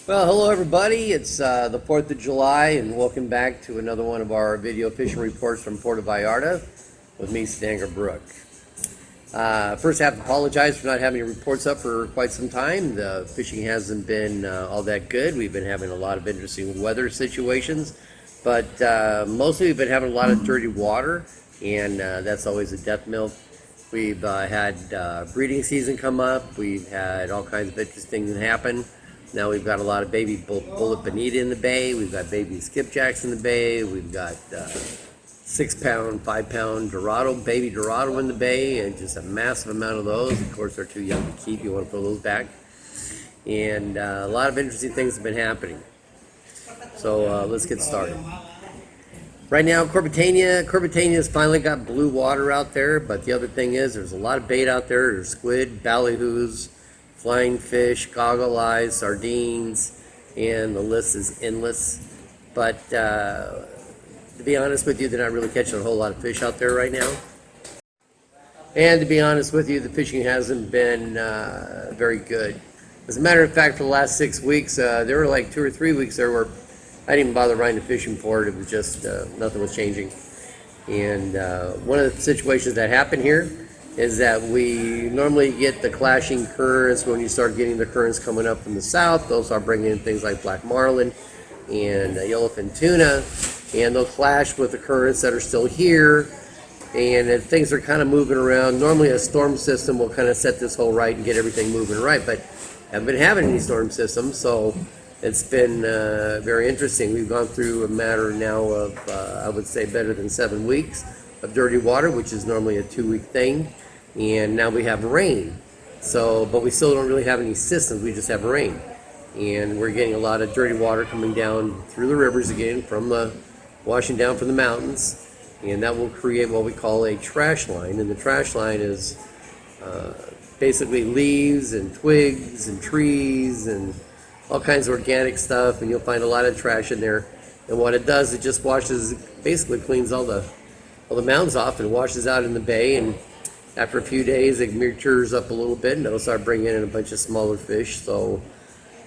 Well, hello everybody. It's the 4th of July and welcome back to another one of our video fishing reports from Puerto Vallarta with me, Stanger Brook. First, I have to apologize for not having reports up for quite some time. The fishing hasn't been all that good. We've been having a lot of interesting weather situations, but mostly we've been having a lot of dirty water, and that's always a death milk. We've had breeding season come up. We've had all kinds of interesting things happen. Now we've got a lot of baby bullet bonito in the bay. We've got baby skipjacks in the bay. We've got 6-pound, 5-pound Dorado, baby Dorado in the bay, and just a massive amount of those. Of course, they're too young to keep. You want to pull those back. And a lot of interesting things have been happening. So let's get started. Right now, Corbetania's finally got blue water out there, but the other thing is there's a lot of bait out there. There's squid, ballyhoos, flying fish, goggle eyes, sardines, and the list is endless. But to be honest with you, they're not really catching a whole lot of fish out there right now. And to be honest with you, the fishing hasn't been very good. As a matter of fact, for the last 6 weeks, there were like 2 or 3 weeks there where I didn't even bother riding the fishing port. It was just nothing was changing. And one of the situations that happened here is that we normally get the clashing currents. When you start getting the currents coming up from the south, those are bringing in things like Black Marlin and yellowfin tuna, and they'll clash with the currents that are still here, and if things are kind of moving around, normally a storm system will kind of set this whole right and get everything moving right, but haven't been having any storm systems, so it's been very interesting. We've gone through a matter now of I would say better than 7 weeks of dirty water, which is normally a 2-week thing. And now we have rain, but we still don't really have any systems. We just have rain, and we're getting a lot of dirty water coming down through the rivers again, washing down from the mountains, and that will create what we call a trash line. And the trash line is basically leaves and twigs and trees and all kinds of organic stuff, and you'll find a lot of trash in there. And what it does, it just basically cleans all the mountains off and washes out in the bay. And after a few days, it matures up a little bit, and it'll start bringing in a bunch of smaller fish. So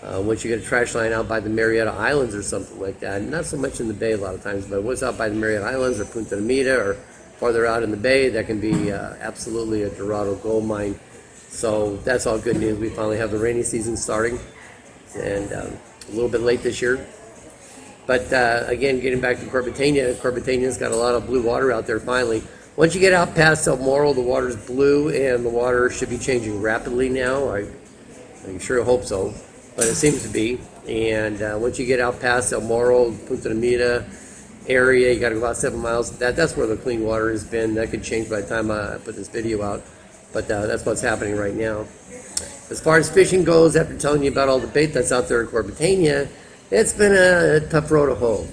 once you get a trash line out by the Marietta Islands or something like that, not so much in the bay a lot of times, but once out by the Marietta Islands or Punta Mita or farther out in the bay, that can be absolutely a Dorado gold mine. So that's all good news. We finally have the rainy season starting, and a little bit late this year. But again, getting back to Corbetania's got a lot of blue water out there finally. Once you get out past El Morro, the water's blue, and the water should be changing rapidly now. I sure hope so, but it seems to be. And once you get out past El Morro, Punta Mita area, you got to go about 7 miles. That's where the clean water has been. That could change by the time I put this video out, but that's what's happening right now. As far as fishing goes, after telling you about all the bait that's out there in Corbetania, it's been a tough road to hoe.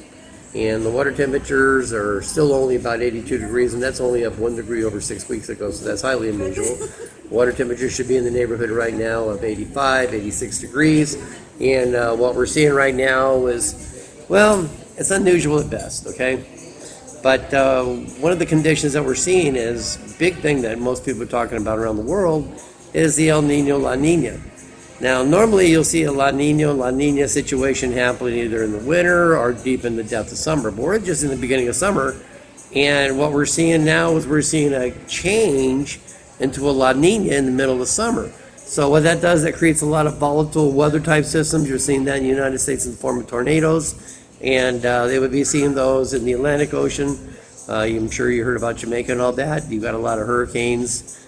And the water temperatures are still only about 82 degrees, and that's only up 1 degree over 6 weeks ago, so that's highly unusual. Water temperatures should be in the neighborhood right now of 85, 86 degrees, and what we're seeing right now is, well, it's unusual at best, okay? But one of the conditions that we're seeing is, big thing that most people are talking about around the world, is the El Nino, La Nina. Now, normally you'll see a La Nina situation happening either in the winter or deep in the depth of summer. But we're just in the beginning of summer, and what we're seeing now is we're seeing a change into a La Nina in the middle of summer. So what that does, that creates a lot of volatile weather type systems. You're seeing that in the United States in the form of tornadoes, and they would be seeing those in the Atlantic Ocean. I'm sure you heard about Jamaica and all that. You've got a lot of hurricanes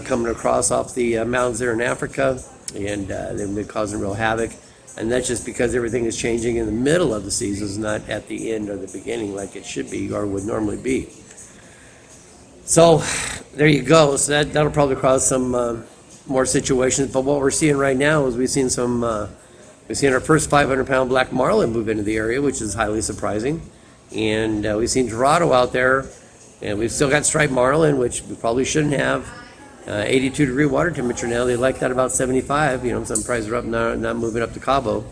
coming across off the mountains there in Africa, and they've been causing real havoc. And that's just because everything is changing in the middle of the seasons, not at the end or the beginning like it should be or would normally be. So there you go. So that'll probably cause some more situations. But what we're seeing right now is we've seen our first 500-pound Black Marlin move into the area, which is highly surprising. And we've seen Dorado out there, and we've still got striped marlin, which we probably shouldn't have. 82-degree water temperature now. They like that about 75. You know, some prizes are up, not moving up to Cabo.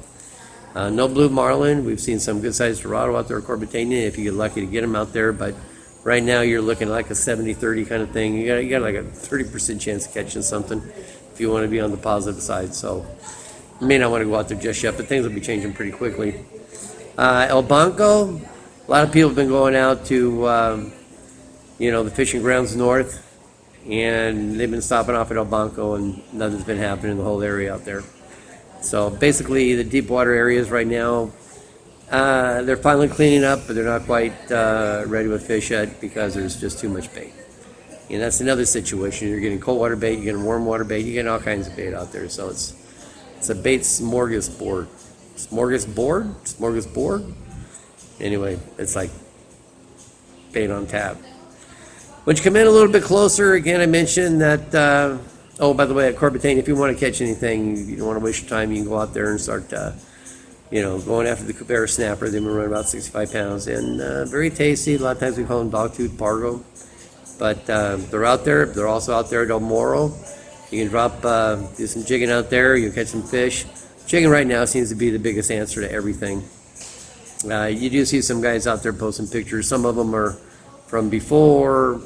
No blue marlin. We've seen some good-sized Dorado out there at Corbetania if you get lucky to get them out there. But right now you're looking at like a 70-30 kind of thing. You got like a 30% chance of catching something if you want to be on the positive side. So may not want to go out there just yet, but things will be changing pretty quickly. El Banco, a lot of people have been going out to, the fishing grounds north, and they've been stopping off at El Banco, and nothing's been happening in the whole area out there. So basically, the deep water areas right now, they're finally cleaning up, but they're not quite ready with fish yet because there's just too much bait. And that's another situation. You're getting cold water bait, you're getting warm water bait, you're getting all kinds of bait out there. So it's a bait smorgasbord. Smorgasbord? Anyway, it's like bait on tap. When you come in a little bit closer, again, I mentioned that, oh, by the way, at Corbetane, if you want to catch anything, you don't want to waste your time, you can go out there and start, going after the Cubera snapper. They've been running about 65 pounds, and very tasty. A lot of times we call them dogtooth pargo. But they're out there. They're also out there at El Morro. You can do some jigging out there. You'll catch some fish. Jigging right now seems to be the biggest answer to everything. You do see some guys out there posting pictures. Some of them are from before.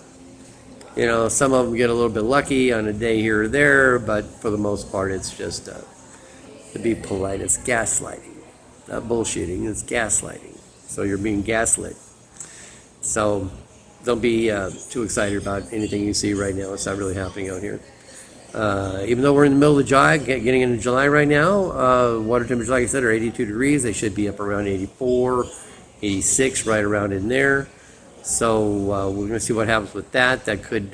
Some of them get a little bit lucky on a day here or there, but for the most part, it's just, to be polite, it's gaslighting. Not bullshitting, it's gaslighting. So you're being gaslit. So don't be too excited about anything you see right now. It's not really happening out here. Even though we're in the middle of July, getting into July right now, water temperatures, like I said, are 82 degrees. They should be up around 84, 86, right around in there. So we're going to see what happens with that. That could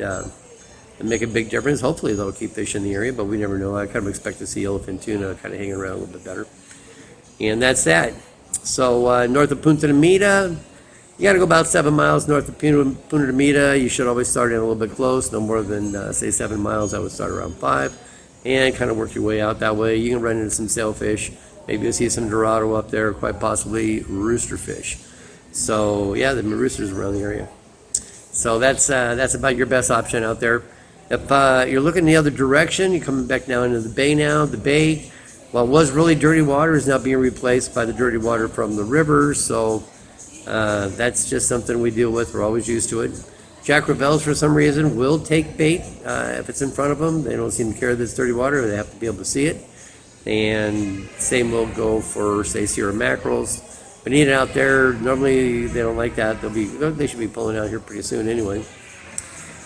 make a big difference. Hopefully they'll keep fish in the area, but we never know. I kind of expect to see yellowfin tuna kind of hanging around a little bit better. And that's that. So north of Punta de Mita, you got to go about 7 miles north of Punta de Mita. You should always start in a little bit close, no more than, say, 7 miles. I would start around 5 and kind of work your way out that way. You can run into some sailfish. Maybe you'll see some Dorado up there, quite possibly roosterfish. So, yeah, the roosters around the area. So that's about your best option out there. If you're looking the other direction, you're coming back down into the bay now. The bay, well, it was really dirty water, is now being replaced by the dirty water from the rivers. So that's just something we deal with. We're always used to it. Jack Revels, for some reason, will take bait if it's in front of them. They don't seem to care that it's dirty water. They have to be able to see it. And same will go for, say, Sierra mackerels. Bonito out there, normally they don't like that. They should be pulling out here pretty soon anyway.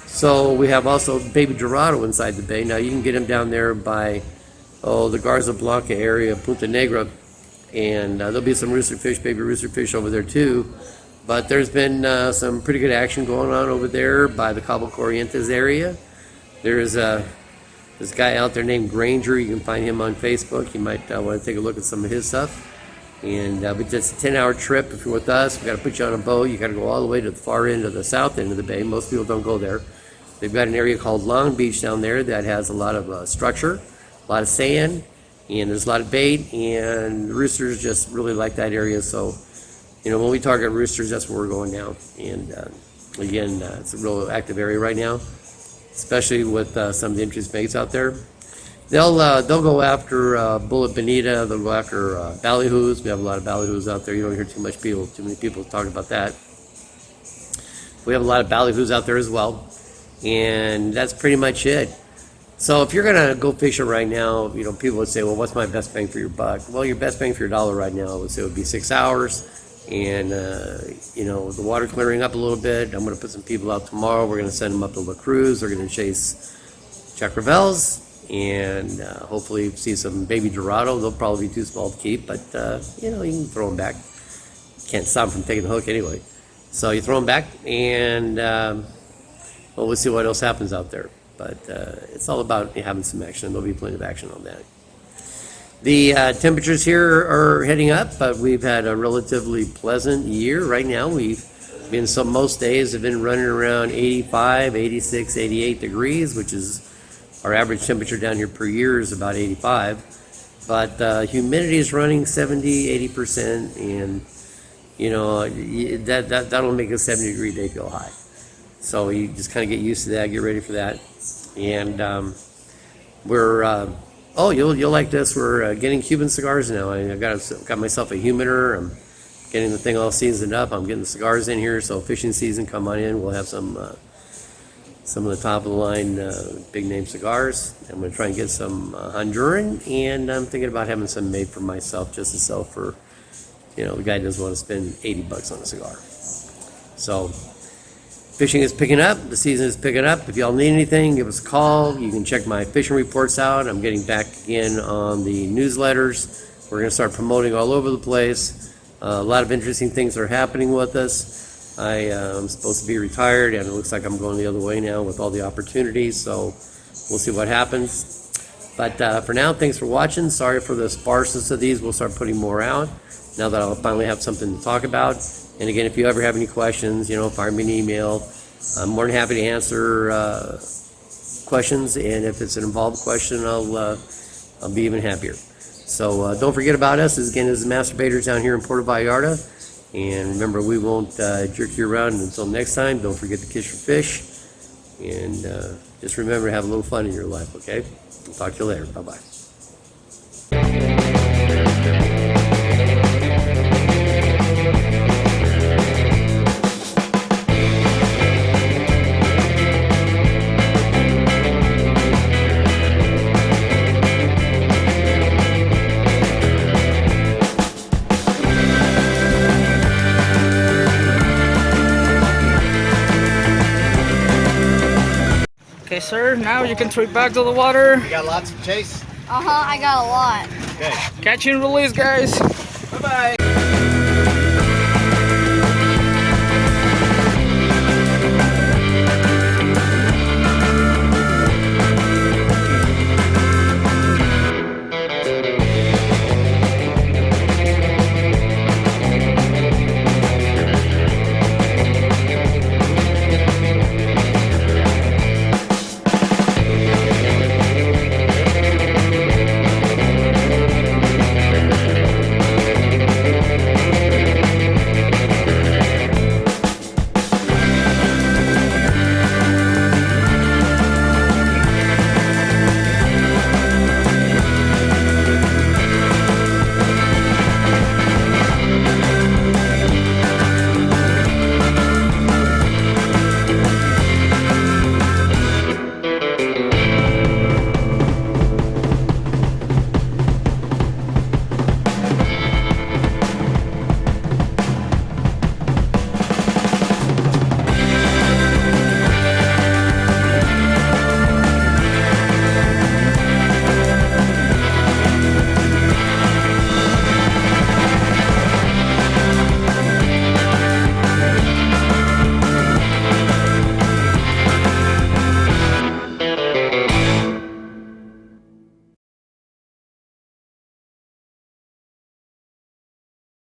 So we have also baby Dorado inside the bay. Now you can get them down there by the Garza Blanca area, Punta Negra, and there'll be some roosterfish, baby roosterfish over there too. But there's been some pretty good action going on over there by the Cabo Corrientes area. There's this guy out there named Granger. You can find him on Facebook. You might want to take a look at some of his stuff. And but it's a 10-hour trip. If you're with us, we've got to put you on a boat. You got to go all the way to the far end of the south end of the bay. Most people don't go there. They've got an area called Long Beach down there that has a lot of structure, a lot of sand, and there's a lot of bait, and roosters just really like that area. So, when we target roosters, that's where we're going now. And again, it's a real active area right now, especially with some of the entry baits out there. They'll go after bullet bonita. They'll go after ballyhoos. We have a lot of ballyhoos out there. You don't hear too many people talk about that. We have a lot of ballyhoos out there as well, and that's pretty much it. So if you're gonna go fishing right now, people would say, well, what's my best bang for your buck? Well, your best bang for your dollar right now, I would say, would be 6 hours, and the water clearing up a little bit. I'm gonna put some people out tomorrow. We're gonna send them up to La Cruz. They're gonna chase Jack Revels. And hopefully see some baby Dorado. They'll probably be too small to keep, but you can throw them back. Can't stop them from taking the hook anyway. So you throw them back, and we'll see what else happens out there. But it's all about having some action. There'll be plenty of action on that. The temperatures here are heading up, but we've had a relatively pleasant year right now. Most days have been running around 85, 86, 88 degrees, which is our average temperature down here per year is about 85, but humidity is running 70, 80%, and that'll make a 70-degree day feel high. So you just kind of get used to that, get ready for that, and you'll like this. We're getting Cuban cigars now. I've got myself a humidor. I'm getting the thing all seasoned up. I'm getting the cigars in here. So fishing season, come on in. We'll have some some of the top of the line big name cigars. I'm going to try and get some Honduran, and I'm thinking about having some made for myself just to sell for, the guy doesn't want to spend $80 on a cigar. So fishing is picking up. The season is picking up. If y'all need anything, give us a call. You can check my fishing reports out. I'm getting back again on the newsletters. We're going to start promoting all over the place. A lot of interesting things are happening with us. I am supposed to be retired, and it looks like I'm going the other way now with all the opportunities, so we'll see what happens. But for now, thanks for watching. Sorry for the sparseness of these. We'll start putting more out now that I'll finally have something to talk about. And again, if you ever have any questions, fire me an email. I'm more than happy to answer questions, and if it's an involved question, I'll be even happier. So don't forget about us. This again is the Masturbators down here in Puerto Vallarta. And remember, we won't jerk you around. Until next time, don't forget to kiss your fish. And just remember to have a little fun in your life, okay? I'll talk to you later. Bye-bye. Okay, sir, now you can throw it back to the water. You got lots of chase? I got a lot. Okay. Catch and release, guys. Bye-bye.